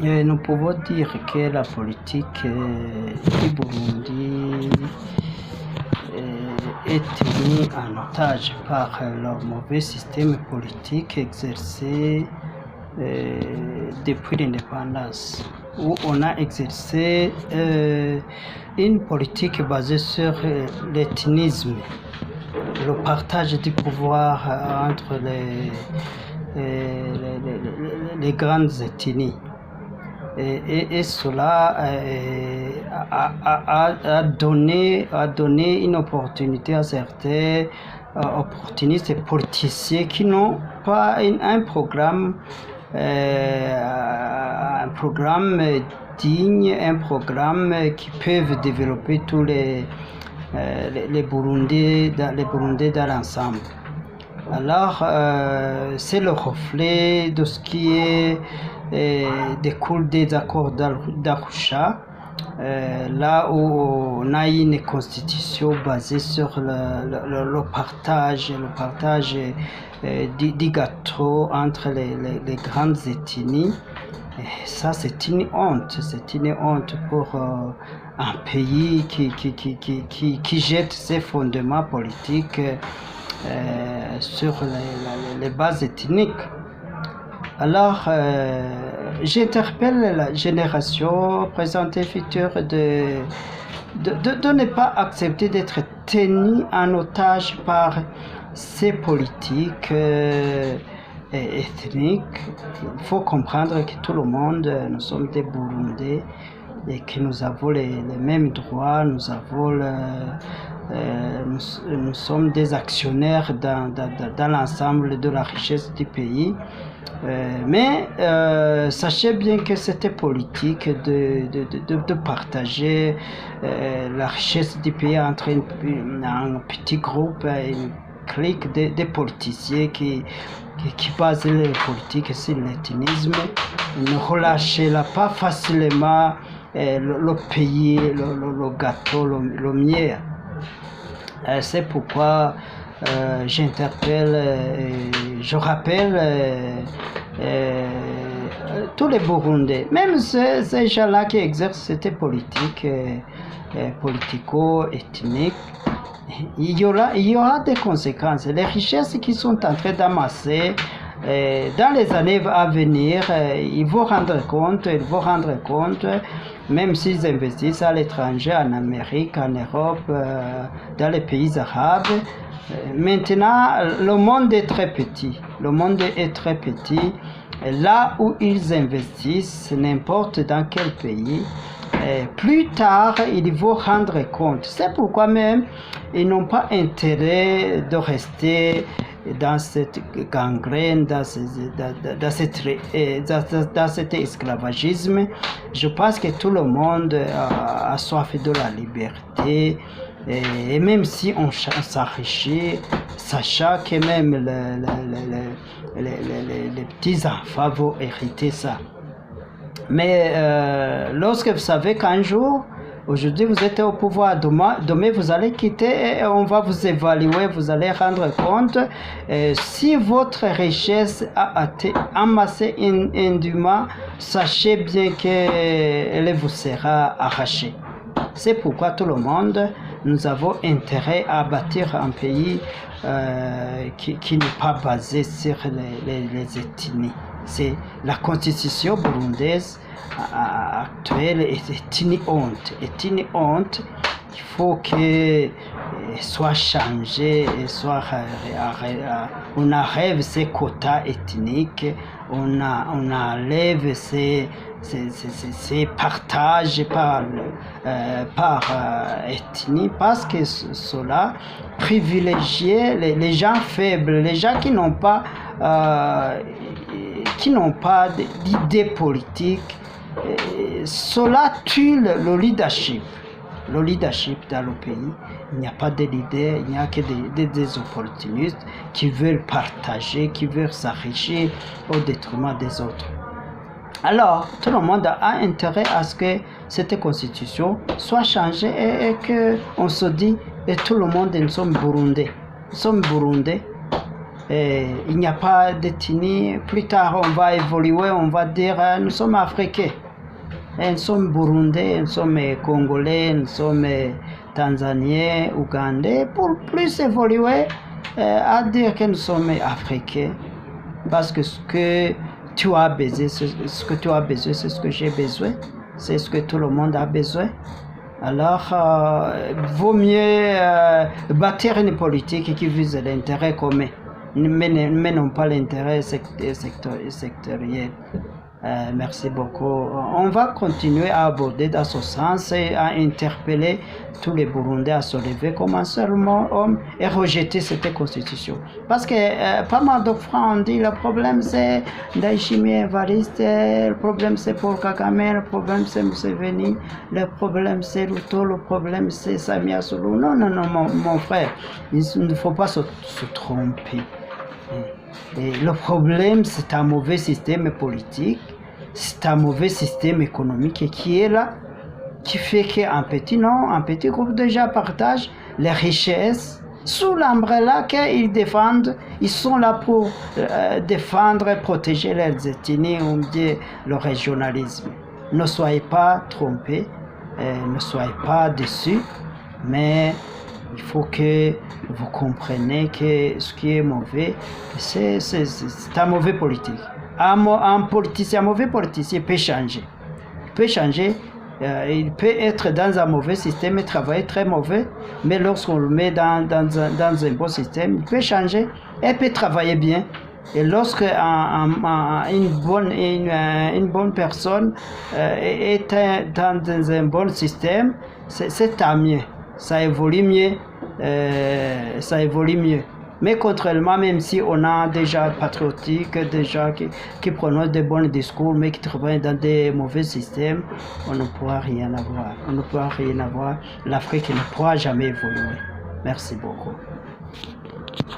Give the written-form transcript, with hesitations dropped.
Nous pouvons dire que la politique du Burundi est tenue en otage par le mauvais système politique exercé depuis l'indépendance, où on a exercé une politique basée sur l'ethnisme, le partage du pouvoir entre les grandes ethnies. Et cela a donné une opportunité à certains opportunistes et politiciens qui n'ont pas un programme digne, un programme qui peuvent développer tous les Burundais dans l'ensemble. Alors, c'est le reflet de ce qui découle des accords d'Arusha, là où on a une constitution basée sur le partage du gâteau entre les grandes ethnies. Et ça, c'est une honte pour un pays qui jette ses fondements politiques sur les bases ethniques. Alors, j'interpelle la génération présente et future de ne pas accepter d'être tenue en otage par ces politiques ethniques. Il faut comprendre que tout le monde, nous sommes des Burundais et que nous avons les mêmes droits, nous sommes des actionnaires dans l'ensemble de la richesse du pays. Mais sachez bien que c'était politique de partager la richesse du pays entre un petit groupe, une clique de politiciens qui basent les politiques sur l'ethnisme. Ne relâchez pas facilement le pays, le gâteau, le miel. C'est pourquoi j'interpelle, je rappelle tous les Burundais, même ces gens-là qui exercent cette politique politico-ethnique, il y aura des conséquences. Les richesses qui sont en train d'amasser dans les années à venir, ils vont rendre compte, même s'ils investissent à l'étranger, en Amérique, en Europe, dans les pays arabes. Maintenant, le monde est très petit. Là où ils investissent, n'importe dans quel pays, plus tard, ils vont rendre compte. C'est pourquoi même, ils n'ont pas intérêt de rester dans cette gangrène, dans cet esclavagisme. Je pense que tout le monde a soif de la liberté. Et même si on s'enrichit, sachant que même les petits-enfants vont hériter ça. Mais lorsque vous savez qu'un jour, aujourd'hui vous êtes au pouvoir, demain vous allez quitter et on va vous évaluer, vous allez rendre compte si votre richesse a été amassée indûment, sachez bien qu'elle vous sera arrachée. C'est pourquoi tout le monde, nous avons intérêt à bâtir un pays qui n'est pas basé sur les ethnies. C'est la constitution burundaise actuelle est une honte. Il faut que soit changé, on enlève ces quotas ethniques, on enlève ces partages par ethnie, parce que cela privilégie les gens faibles, les gens qui n'ont pas d'idées politiques. Cela tue le leadership dans le pays. Il n'y a pas de leaders, il n'y a que des opportunistes qui veulent partager, qui veulent s'enrichir au détriment des autres. Alors, tout le monde a intérêt à ce que cette constitution soit changée et qu'on se dit, et tout le monde, nous sommes Burundais. il n'y a pas d'ethnie. Plus tard, on va évoluer, on va dire nous sommes Africains. Nous sommes Burundais, nous sommes Congolais, nous sommes Tanzaniens, Ougandais. Pour plus évoluer, à dire que nous sommes Africains. Parce que ce que tu as besoin, ce que tu as besoin, c'est ce que j'ai besoin. C'est ce que tout le monde a besoin. Alors, vaut mieux bâtir une politique qui vise l'intérêt commun, mais non pas l'intérêt sectoriel. Merci beaucoup. On va continuer à aborder dans ce sens et à interpeller tous les Burundais à se lever comme un seul homme et rejeter cette constitution. Parce que pas mal de fois on dit le problème c'est Ndayishimiye Evariste, le problème c'est Paul Kagame, le problème c'est Museveni, le problème c'est Ruto, le problème c'est Samia Suluhu. Non, mon frère, il ne faut pas se tromper. Et le problème, c'est un mauvais système politique, c'est un mauvais système économique qui est là, qui fait qu'un petit groupe de gens partagent les richesses sous l'ombrella qu'ils défendent. Ils sont là pour défendre et protéger leurs ethnies ou bien le régionalisme. Ne soyez pas trompés, ne soyez pas déçus, mais il faut que vous compreniez que ce qui est mauvais, c'est un mauvais politique. Un mauvais politicien peut changer. Il peut changer, il peut être dans un mauvais système et travailler très mauvais, mais lorsqu'on le met dans un bon système, il peut changer et peut travailler bien. Et lorsque une bonne personne est dans un bon système, c'est tant mieux. Ça évolue mieux, Mais contrairement, même si on a des gens patriotiques, des gens qui prononcent des bons discours, mais qui travaillent dans des mauvais systèmes, on ne pourra rien avoir. L'Afrique ne pourra jamais évoluer. Merci beaucoup.